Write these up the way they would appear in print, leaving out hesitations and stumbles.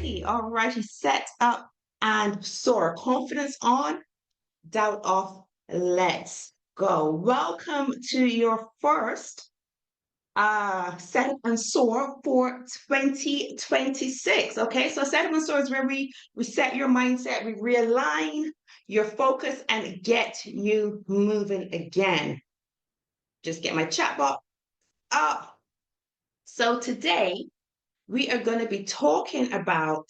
Alrighty, set up and soar. Confidence on, doubt off. Let's go. Welcome to your first set up and soar for 2026. Okay, so set up and soar is where we reset your mindset, we realign your focus and get you moving again. Just get my chat box up. So today we are going to be talking about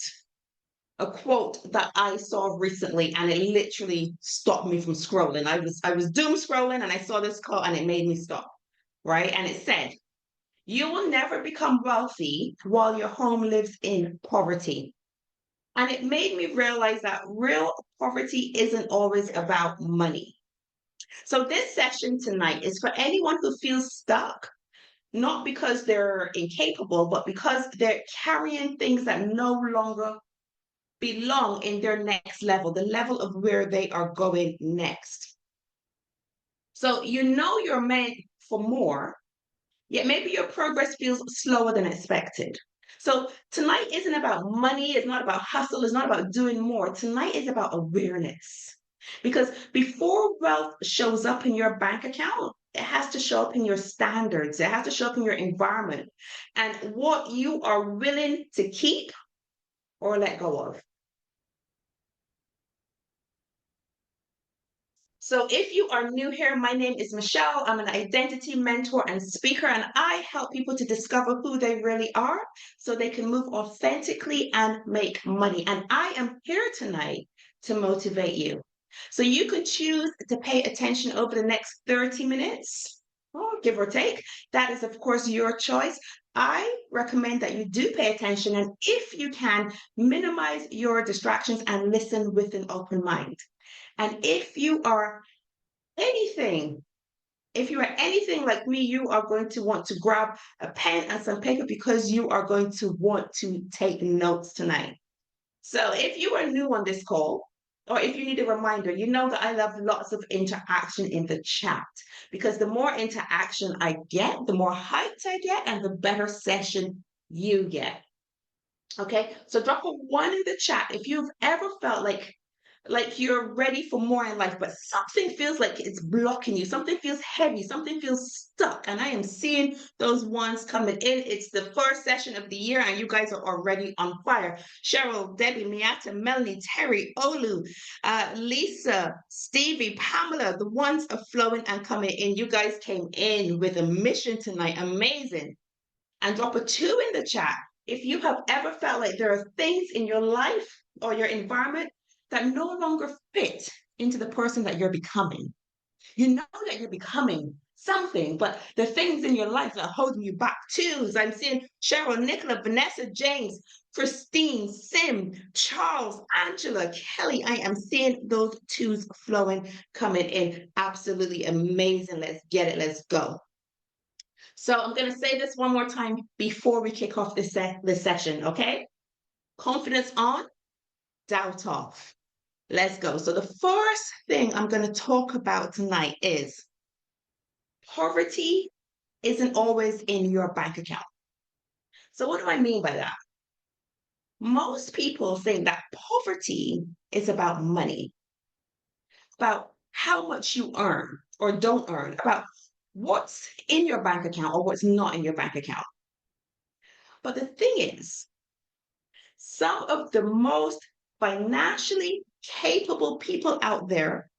a quote that I saw recently, and it literally stopped me from scrolling. I was doom scrolling, and I saw this quote, and it made me stop. Right, and it said, "You will never become wealthy while your home lives in poverty." And it made me realize that real poverty isn't always about money. So this session tonight is for anyone who feels stuck, not because they're incapable, but because they're carrying things that no longer belong in their next level, the level of where they are going next. So you know you're meant for more, yet maybe your progress feels slower than expected. So tonight isn't about money, it's not about hustle, it's not about doing more. Tonight is about awareness. Because before wealth shows up in your bank account, it has to show up in your standards, it has to show up in your environment and what you are willing to keep or let go of. So if you are new here, my name is Michelle. I'm an identity mentor and speaker, and I help people to discover who they really are so they can move authentically and make money. And I am here tonight to motivate you. So you can choose to pay attention over the next 30 minutes, or give or take. That is, of course, your choice. I recommend that you do pay attention, and if you can, minimize your distractions and listen with an open mind. And anything, if you are anything like me, you are going to want to grab a pen and some paper because you are going to want to take notes tonight. So if you are new on this call, or if you need a reminder, you know that I love lots of interaction in the chat because the more interaction I get, the more hyped I get, and the better session you get. Okay, so drop a one in the chat if you've ever felt like you're ready for more in life, but something feels like it's blocking you. Something feels heavy. Something feels stuck. And I am seeing those ones coming in. It's the first session of the year, and you guys are already on fire. Cheryl, Debbie, Miata, Melanie, Terry, Olu, Lisa, Stevie, Pamela, the ones are flowing and coming in. You guys came in with a mission tonight. Amazing. And drop a two in the chat if you have ever felt like there are things in your life or your environment that no longer fit into the person that you're becoming. You know that you're becoming something, but the things in your life that are holding you back. Twos, I'm seeing Cheryl, Nicola, Vanessa, James, Christine, Sim, Charles, Angela, Kelly. I am seeing those twos flowing, coming in. Absolutely amazing. Let's get it. Let's go. So I'm going to say this one more time before we kick off this session, okay? Confidence on, doubt off. Let's go. So the first thing I'm going to talk about tonight is poverty isn't always in your bank account. So what do I mean by that? Most people think that poverty is about money, about how much you earn or don't earn, about what's in your bank account or what's not in your bank account. But the thing is, some of the most financially capable people out there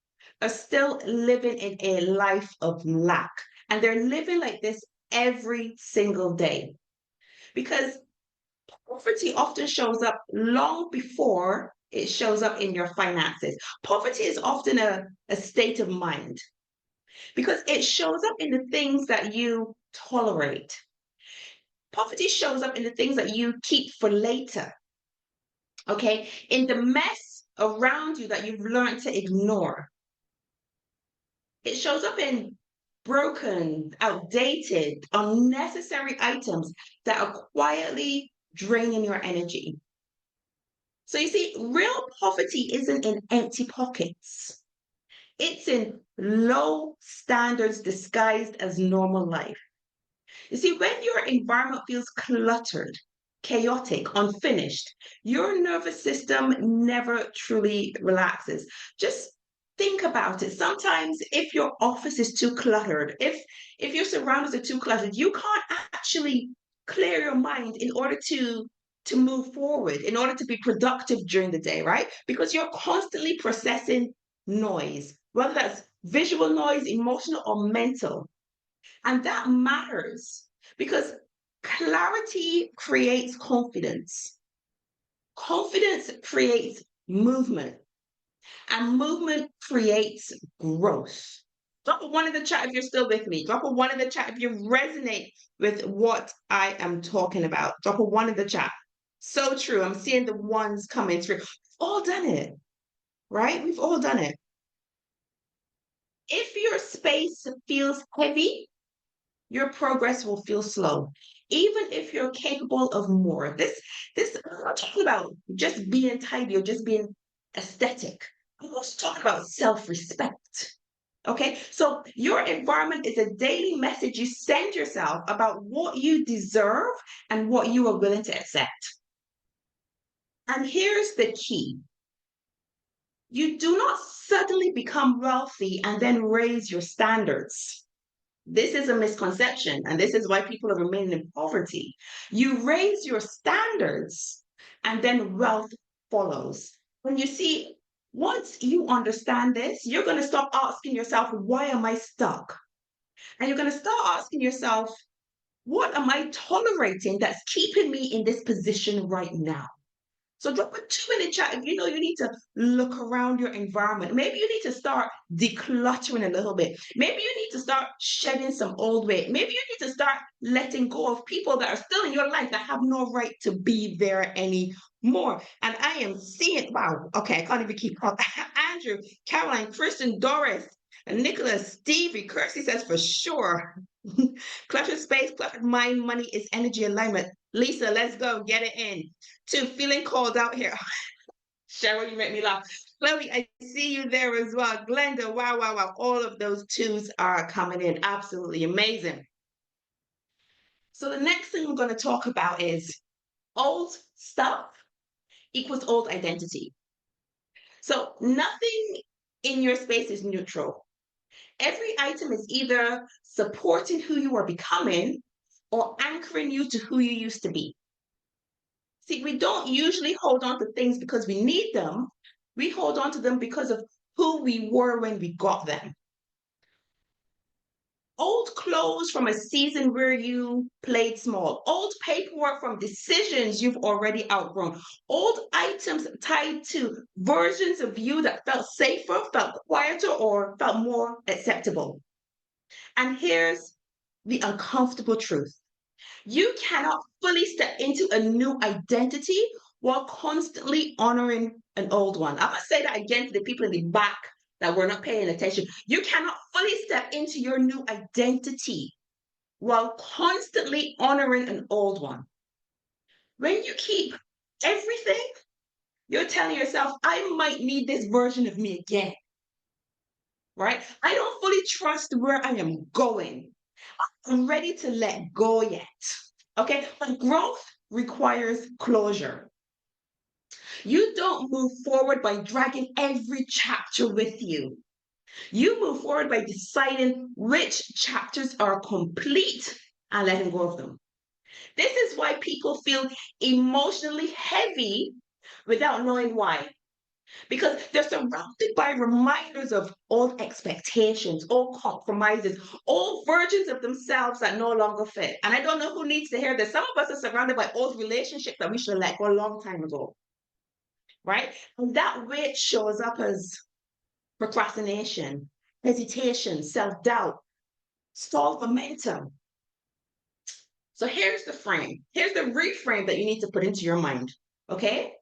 are still living in a life of lack. And they're living like this every single day because poverty often shows up long before it shows up in your finances. Poverty is often a state of mind because it shows up in the things that you tolerate. Poverty shows up in the things that you keep for later. Okay, in the mess around you that you've learned to ignore. It shows up in broken, outdated, unnecessary items that are quietly draining your energy. So you see, real poverty isn't in empty pockets. It's in low standards disguised as normal life. You see, when your environment feels cluttered, chaotic, unfinished, your nervous system never truly relaxes. Just think about it. Sometimes if your office is too cluttered, if your surroundings are too cluttered, you can't actually clear your mind in order to move forward, in order to be productive during the day, right? Because you're constantly processing noise, whether that's visual noise, emotional or mental. And that matters because clarity creates confidence. Confidence creates movement, and movement creates growth. Drop a one in the chat if you're still with me. Drop a one in the chat if you resonate with what I am talking about. Drop a one in the chat. So true. I'm seeing the ones coming through. We've all done it, right? We've all done it. If your space feels heavy, your progress will feel slow, even if you're capable of more. I'm not talking about just being tidy or just being aesthetic. I'm also talking about self-respect. Okay, so your environment is a daily message you send yourself about what you deserve and what you are willing to accept. And here's the key. You do not suddenly become wealthy and then raise your standards. This is a misconception, and this is why people are remaining in poverty. You raise your standards, and then wealth follows. When you see, once you understand this, you're going to stop asking yourself, why am I stuck? And you're going to start asking yourself, what am I tolerating that's keeping me in this position right now? So drop a two in the chat if you know you need to look around your environment. Maybe you need to start decluttering a little bit. Maybe you need to start shedding some old weight. Maybe you need to start letting go of people that are still in your life that have no right to be there anymore. And I am seeing, wow, okay, I can't even keep up. Andrew, Caroline, Kristen, Doris, and Nicholas, Stevie, Kirsty says for sure. Cluttered space, cluttered mind, money is energy alignment. Lisa, let's go, get it in. Two, feeling called out here. Cheryl, you make me laugh. Chloe, I see you there as well. Glenda, wow, wow, wow. All of those twos are coming in. Absolutely amazing. So the next thing we're going to talk about is old stuff equals old identity. So nothing in your space is neutral. Every item is either supporting who you are becoming or anchoring you to who you used to be. See, we don't usually hold on to things because we need them. We hold on to them because of who we were when we got them. Old clothes from a season where you played small. Old paperwork from decisions you've already outgrown. Old items tied to versions of you that felt safer, felt quieter, or felt more acceptable. And here's the uncomfortable truth. You cannot fully step into a new identity while constantly honoring an old one. I'm going to say that again to the people in the back that were not paying attention. You cannot fully step into your new identity while constantly honoring an old one. When you keep everything, you're telling yourself, I might need this version of me again, right? I don't fully trust where I am going. I'm ready to let go yet. Okay, but growth requires closure. You don't move forward by dragging every chapter with you. You move forward by deciding which chapters are complete and letting go of them. This is why people feel emotionally heavy without knowing why. Because they're surrounded by reminders of old expectations, old compromises, old versions of themselves that no longer fit. And I don't know who needs to hear this. Some of us are surrounded by old relationships that we should have let go a long time ago, right? And that weight shows up as procrastination, hesitation, self-doubt, stalled momentum. So here's the frame. Here's the reframe that you need to put into your mind, okay?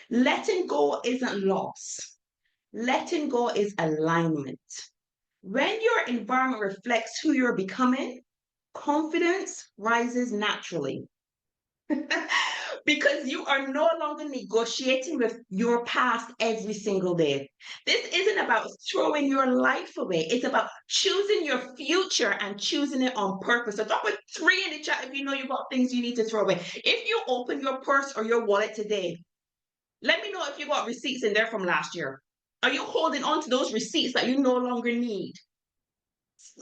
Letting go isn't loss. Letting go is alignment. When your environment reflects who you're becoming, confidence rises naturally. Because you are no longer negotiating with your past every single day. This isn't about throwing your life away. It's about choosing your future and choosing it on purpose. So drop a three in the chat if you know you got things you need to throw away. If you open your purse or your wallet today, let me know if you got receipts in there from last year. Are you holding on to those receipts that you no longer need?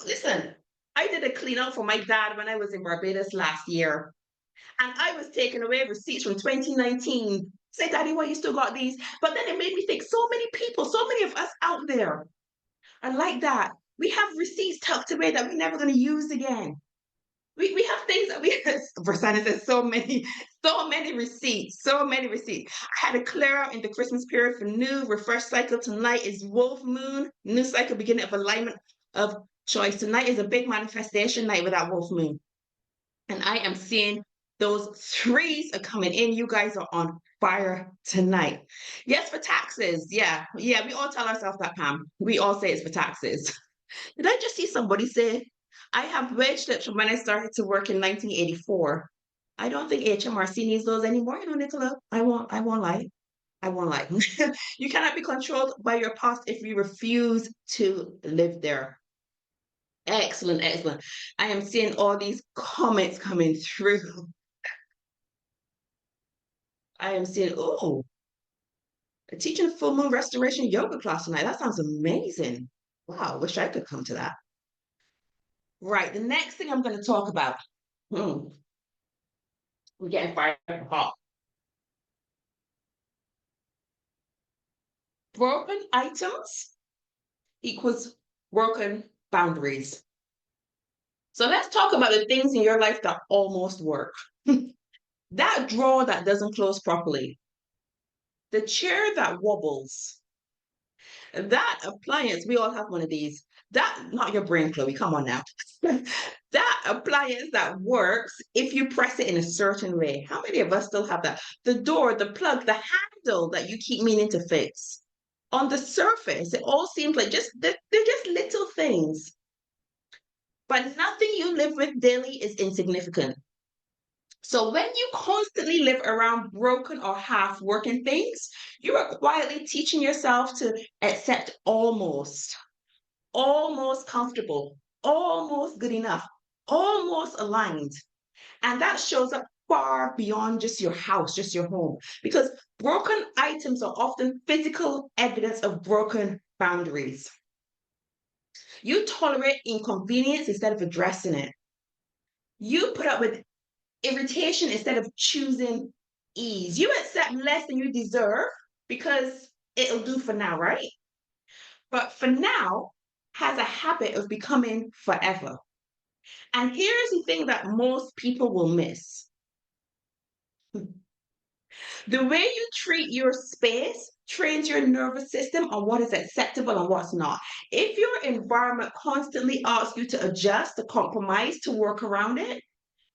Listen, I did a clean out for my dad when I was in Barbados last year. And I was taking away receipts from 2019. Say, Daddy, why you still got these? But then it made me think so many people, so many of us out there are like that. We have receipts tucked away that we're never going to use again. We have things that we, Versana says, so many receipts, so many receipts. I had to clear out in the Christmas period for new refresh cycle. Tonight is Wolf Moon, new cycle, beginning of alignment of choice. Tonight is a big manifestation night with that Wolf Moon. And I am seeing those threes are coming in. You guys are on fire tonight. Yes, for taxes. Yeah. Yeah. We all tell ourselves that, Pam. We all say it's for taxes. Did I just see somebody say, I have wage slips from when I started to work in 1984. I don't think HMRC needs those anymore, Nicola. I won't lie. I won't lie. You cannot be controlled by your past if you refuse to live there. Excellent, excellent. I am seeing all these comments coming through. I am seeing, oh, teaching full moon restoration yoga class tonight. That sounds amazing. Wow, wish I could come to that. Right, the next thing I'm going to talk about. Hmm, we're getting fired hot. Broken items equals broken boundaries. So let's talk about the things in your life that almost work. That drawer that doesn't close properly, the chair that wobbles, that appliance, we all have one of these. That, not your brain, Chloe, come on now. That appliance that works if you press it in a certain way. How many of us still have that? The door, the plug, the handle that you keep meaning to fix. On the surface, it all seems like they're just little things. But nothing you live with daily is insignificant. So when you constantly live around broken or half working things, you are quietly teaching yourself to accept almost comfortable, almost good enough, almost aligned. And that shows up far beyond just your house, just your home, because broken items are often physical evidence of broken boundaries. You tolerate inconvenience instead of addressing it. You put up with irritation instead of choosing ease. You accept less than you deserve because it'll do for now, right? But for now has a habit of becoming forever. And here's the thing that most people will miss. The way you treat your space trains your nervous system on what is acceptable and what's not. If your environment constantly asks you to adjust, to compromise, to work around it,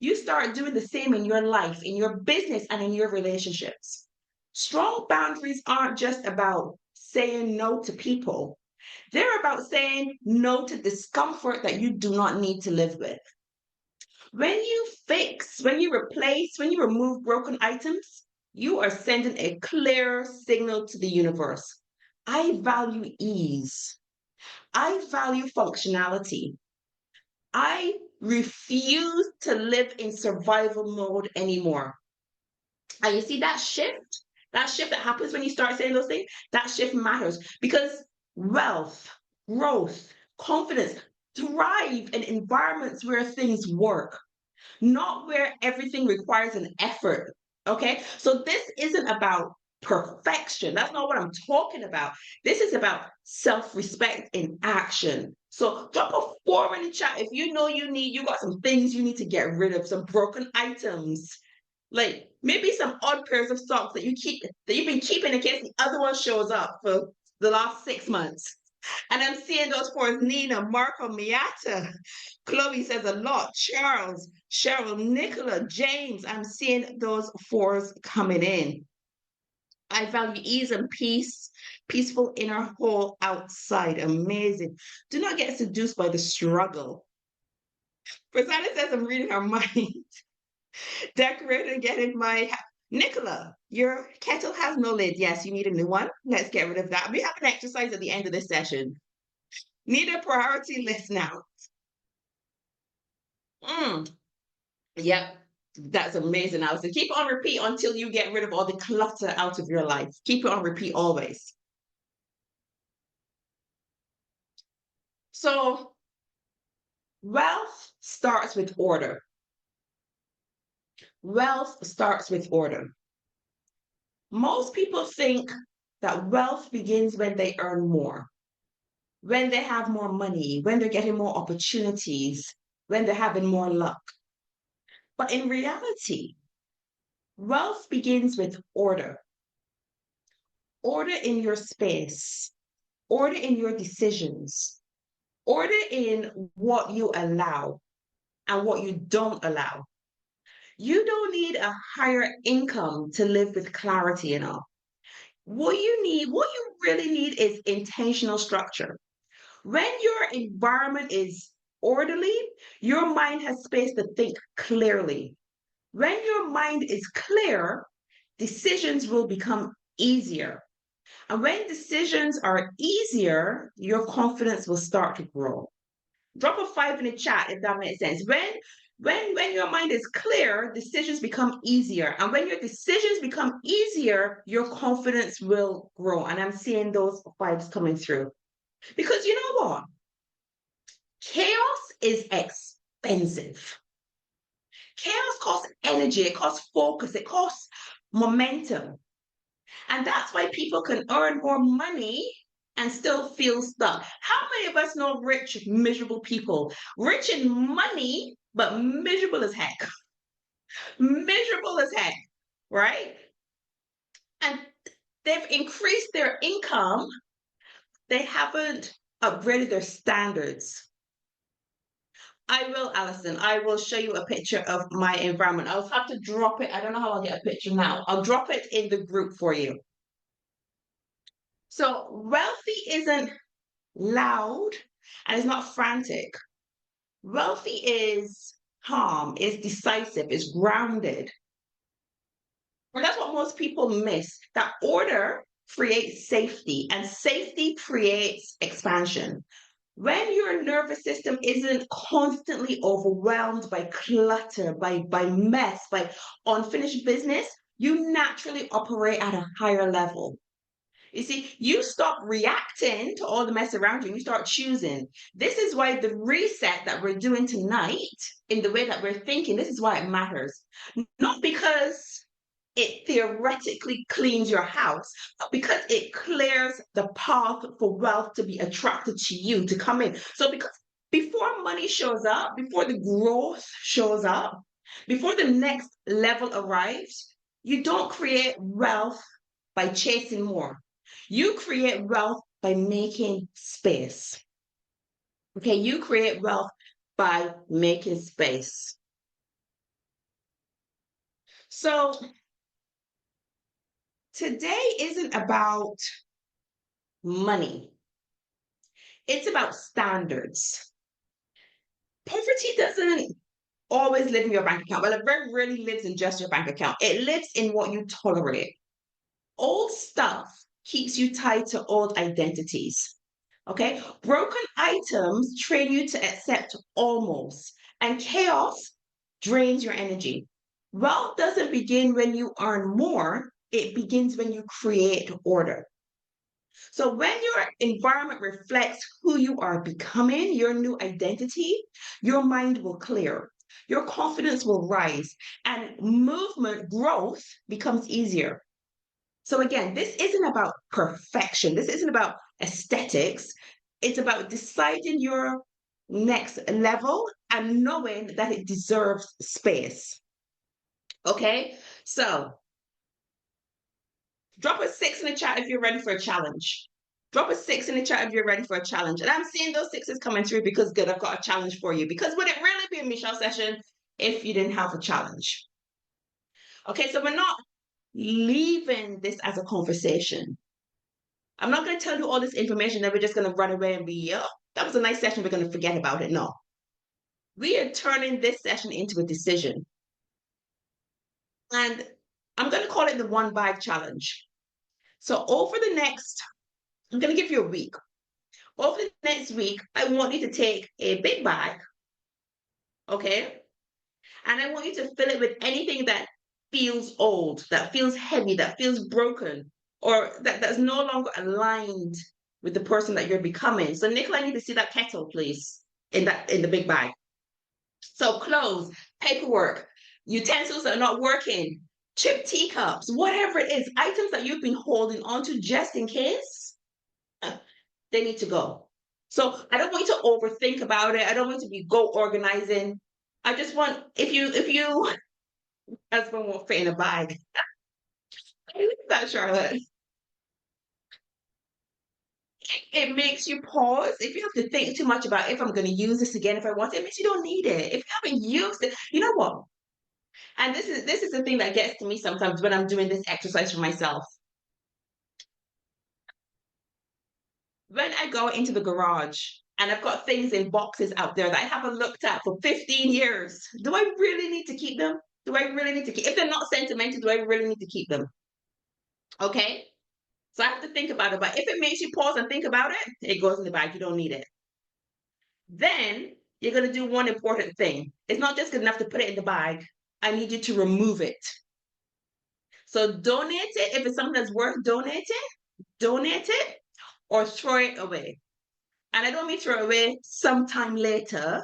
you start doing the same in your life, in your business, and in your relationships. Strong boundaries aren't just about saying no to people, they're about saying no to discomfort that you do not need to live with. When you fix, when you replace, when you remove broken items, you are sending a clear signal to the universe. I value ease. I value functionality. I refuse to live in survival mode anymore. And you see that shift that happens when you start saying those things, that shift matters because wealth, growth, confidence thrive in environments where things work, not where everything requires an effort. Okay. So this isn't about perfection. That's not what I'm talking about. This is about self respect in action. So drop a four in the chat if you know you got some things you need to get rid of, some broken items. Like maybe some odd pairs of socks that you've been keeping in case the other one shows up for the last 6 months. And I'm seeing those fours: Nina, Marco, Miata. Chloe says a lot. Charles, Cheryl, Nicola, James. I'm seeing those fours coming in. I value ease and peace, peaceful inner whole outside. Amazing. Do not get seduced by the struggle. Prasanna says I'm reading her mind. Decorating, getting my Nicola, your kettle has no lid. Yes, you need a new one. Let's get rid of that. We have an exercise at the end of this session. Need a priority list now. Mm, yep, that's amazing, Alison. Keep it on repeat until you get rid of all the clutter out of your life. Keep it on repeat always. So, wealth starts with order. Wealth starts with order. Most people think that wealth begins when they earn more, when they have more money, when they're getting more opportunities, when they're having more luck. But in reality, wealth begins with order. Order in your space, order in your decisions, order in what you allow and what you don't allow. You don't need a higher income to live with clarity and all. What you really need is intentional structure. When your environment is orderly, your mind has space to think clearly. When your mind is clear, decisions will become easier. And when decisions are easier, your confidence will start to grow. Drop a five in the chat if that makes sense. When your mind is clear, decisions become easier. And when your decisions become easier, your confidence will grow. And I'm seeing those vibes coming through. Because you know what? Chaos is expensive. Chaos costs energy, it costs focus, it costs momentum. And that's why people can earn more money and still feel stuck. How many of us know rich, miserable people? Rich in money, but miserable as heck. Miserable as heck, right? And they've increased their income, they haven't upgraded their standards. I will, Alison. I will show you a picture of my environment. I'll have to drop it. I don't know how I'll get a picture now. I'll drop it in the group for you. So, wealthy isn't loud and it's not frantic. Wealthy is calm, is decisive, is grounded. And that's what most people miss. That order creates safety, and safety creates expansion. When your nervous system isn't constantly overwhelmed by clutter, by mess, by unfinished business, you naturally operate at a higher level. You see, you stop reacting to all the mess around you and you start choosing. This is why the reset that we're doing tonight, in the way that we're thinking, this is why it matters. Not because it theoretically cleans your house, but because it clears the path for wealth to be attracted to you, to come in. So, because before money shows up, before the growth shows up, before the next level arrives, you don't create wealth by chasing more. You create wealth by making space. Okay, you create wealth by making space. So today isn't about money, it's about standards. Poverty doesn't always live in your bank account. Well, it very rarely lives in just your bank account, it lives in what you tolerate. Old stuff keeps you tied to old identities. Okay. Broken items train you to accept almost, and chaos drains your energy. Wealth doesn't begin when you earn more, it begins when you create order. So, when your environment reflects who you are becoming, your new identity, your mind will clear, your confidence will rise, and movement growth becomes easier. So again, this isn't about perfection. This isn't about aesthetics. It's about deciding your next level and knowing that it deserves space. Okay? So drop a six in the chat if you're ready for a challenge. Drop a six in the chat if you're ready for a challenge. And I'm seeing those sixes coming through because good, I've got a challenge for you. Because would it really be a Michelle session if you didn't have a challenge? Okay, so we're not leaving this as a conversation. I'm not going to tell you all this information that we're just going to run away and be, oh, that was a nice session. We're going to forget about it. No. We are turning this session into a decision. And I'm going to call it the one bag challenge. So over the next, I'm going to give you a week. Over the next week, I want you to take a big bag, okay? And I want you to fill it with anything that feels old, that feels heavy, that feels broken, or that's no longer aligned with the person that you're becoming. So Nicola, I need to see that kettle, please, in the big bag. So clothes, paperwork, utensils that are not working, chipped teacups, whatever it is, items that you've been holding onto just in case, they need to go. So I don't want you to overthink about it. I don't want you to be go organizing. I just want if you husband won't fit in a bag. I like that, Charlotte. It makes you pause. If you have to think too much about if I'm going to use this again, if I want it, it means you don't need it. If you haven't used it, you know what? And this is the thing that gets to me sometimes when I'm doing this exercise for myself. When I go into the garage and I've got things in boxes out there that I haven't looked at for 15 years, do I really need to keep them? Do I really need to keep? If they're not sentimental, do I really need to keep them? Okay. So I have to think about it. But if it makes you pause and think about it, it goes in the bag. You don't need it. Then you're going to do one important thing. It's not just good enough to put it in the bag. I need you to remove it. So donate it. If it's something that's worth donating, donate it or throw it away. And I don't mean throw it away sometime later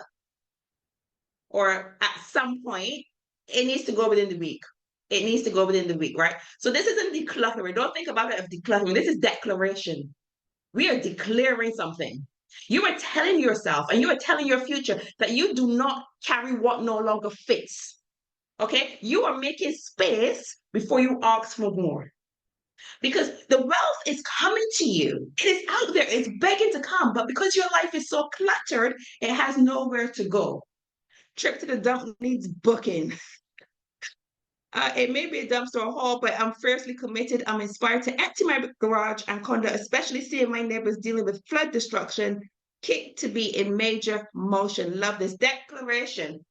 or at some point. It needs to go within the week. It needs to go within the week, right? So this isn't decluttering. Don't think about it as decluttering. This is declaration. We are declaring something. You are telling yourself and you are telling your future that you do not carry what no longer fits. Okay? You are making space before you ask for more. Because the wealth is coming to you. It is out there. It's begging to come. But because your life is so cluttered, it has nowhere to go. Trip to the dump needs booking. It may be a dumpster or haul, but I'm fiercely committed. I'm inspired to empty my garage and condo, especially seeing my neighbors dealing with flood destruction. Kick to be in major motion. Love this declaration.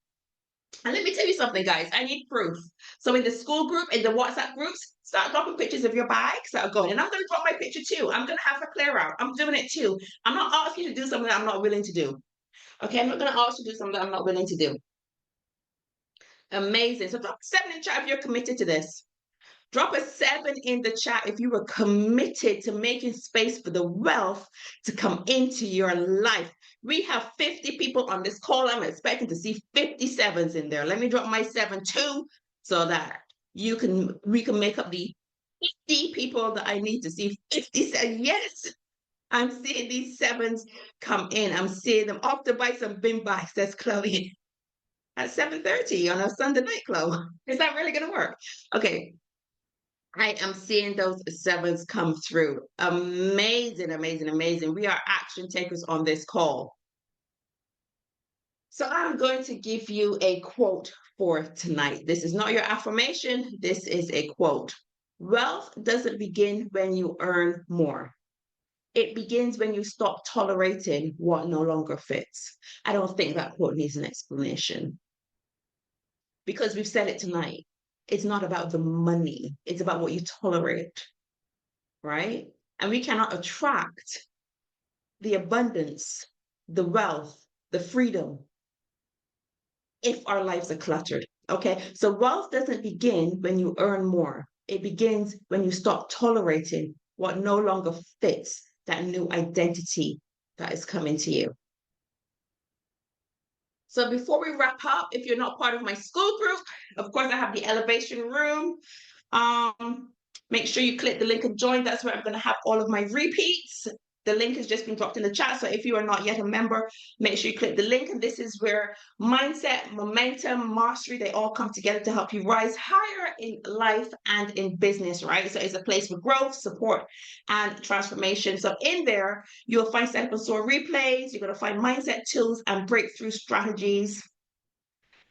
And let me tell you something, guys. I need proof. So in the school group, in the WhatsApp groups, start dropping pictures of your bags that are going. And I'm going to drop my picture too. I'm going to have a clear out. I'm doing it too. I'm not asking you to do something that I'm not willing to do. Okay, I'm not going to ask you to do something that I'm not willing to do. Amazing. So drop 7 in chat if you're committed to this. Drop a 7 in the chat if you were committed to making space for the wealth to come into your life. We have 50 people on this call. I'm expecting to see 57s in there. Let me drop my 7 too so that we can make up the 50 people that I need to see 57. Yes, I'm seeing these 7s come in. I'm seeing them off to buy some bin bags, says Chloe, at 7:30 on a Sunday night, Chloe. Is that really going to work? Okay. I am seeing those 7s come through. Amazing, amazing, amazing. We are action takers on this call. So I'm going to give you a quote for tonight. This is not your affirmation. This is a quote. Wealth doesn't begin when you earn more. It begins when you stop tolerating what no longer fits. I don't think that quote needs an explanation because we've said it tonight. It's not about the money. It's about what you tolerate, right? And we cannot attract the abundance, the wealth, the freedom if our lives are cluttered. Okay. So wealth doesn't begin when you earn more. It begins when you stop tolerating what no longer fits that new identity that is coming to you. So before we wrap up, if you're not part of my school group, of course, I have the elevation room. Make sure you click the link and join. That's where I'm going to have all of my repeats. The link has just been dropped in the chat. So if you are not yet a member, make sure you click the link. And this is where mindset, momentum, mastery, they all come together to help you rise higher in life and in business, right? So it's a place for growth, support, and transformation. So in there, you'll find Set Up and Soar replays. You're going to find mindset tools and breakthrough strategies.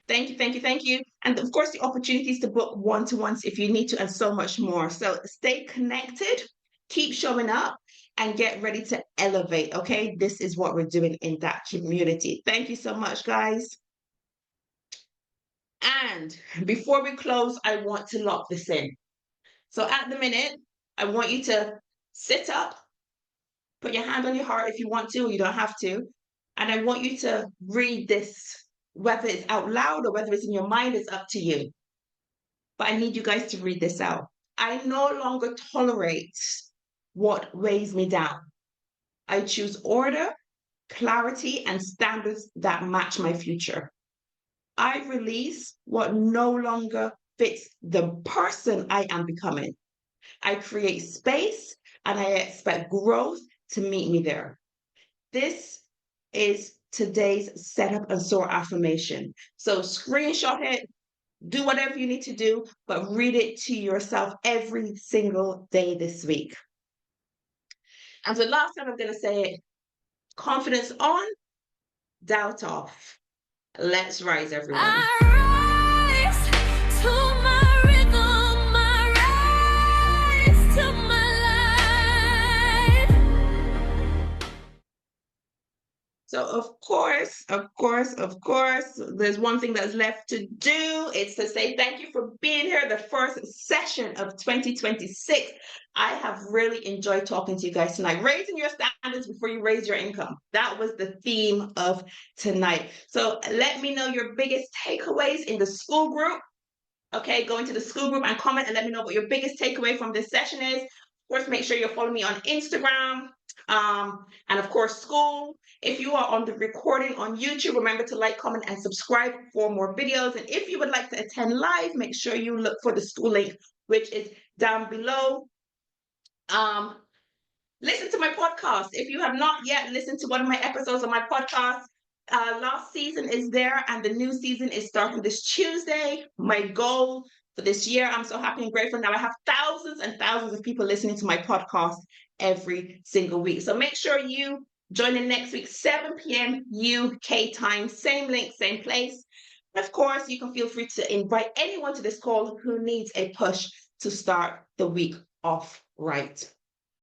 Thank you, thank you, thank you. And of course, the opportunities to book one-to-ones if you need to, and so much more. So stay connected, keep showing up, and get ready to elevate, okay? This is what we're doing in that community. Thank you so much, guys. And before we close, I want to lock this in. So at the minute, I want you to sit up, put your hand on your heart if you want to, or you don't have to. And I want you to read this, whether it's out loud or whether it's in your mind, it's up to you. But I need you guys to read this out. I no longer tolerate what weighs me down. I choose order, clarity, and standards that match my future. I release what no longer fits the person I am becoming. I create space and I expect growth to meet me there. This is today's Set Up and Soar affirmation. So screenshot it, do whatever you need to do, but read it to yourself every single day this week. And the last time I'm going to say it, confidence on, doubt off. Let's rise, everyone. I rise to my rhythm, I rise to my life. So of course, there's one thing that's left to do. It's to say thank you for being here, the first session of 2026. I have really enjoyed talking to you guys tonight. Raising your standards before you raise your income. That was the theme of tonight. So let me know your biggest takeaways in the school group. Okay, go into the school group and comment and let me know what your biggest takeaway from this session is. Of course, make sure you follow me on Instagram. And of course, school. If you are on the recording on YouTube, remember to like, comment, and subscribe for more videos. And if you would like to attend live, make sure you look for the school link, which is down below. Listen to my podcast. If you have not yet listened to one of my episodes of my podcast, last season is there and the new season is starting this Tuesday. My goal for this year, I'm so happy and grateful. Now I have thousands and thousands of people listening to my podcast every single week. So make sure you join in next week, 7 p.m. UK time, same link, same place. And of course, you can feel free to invite anyone to this call who needs a push to start the week off right.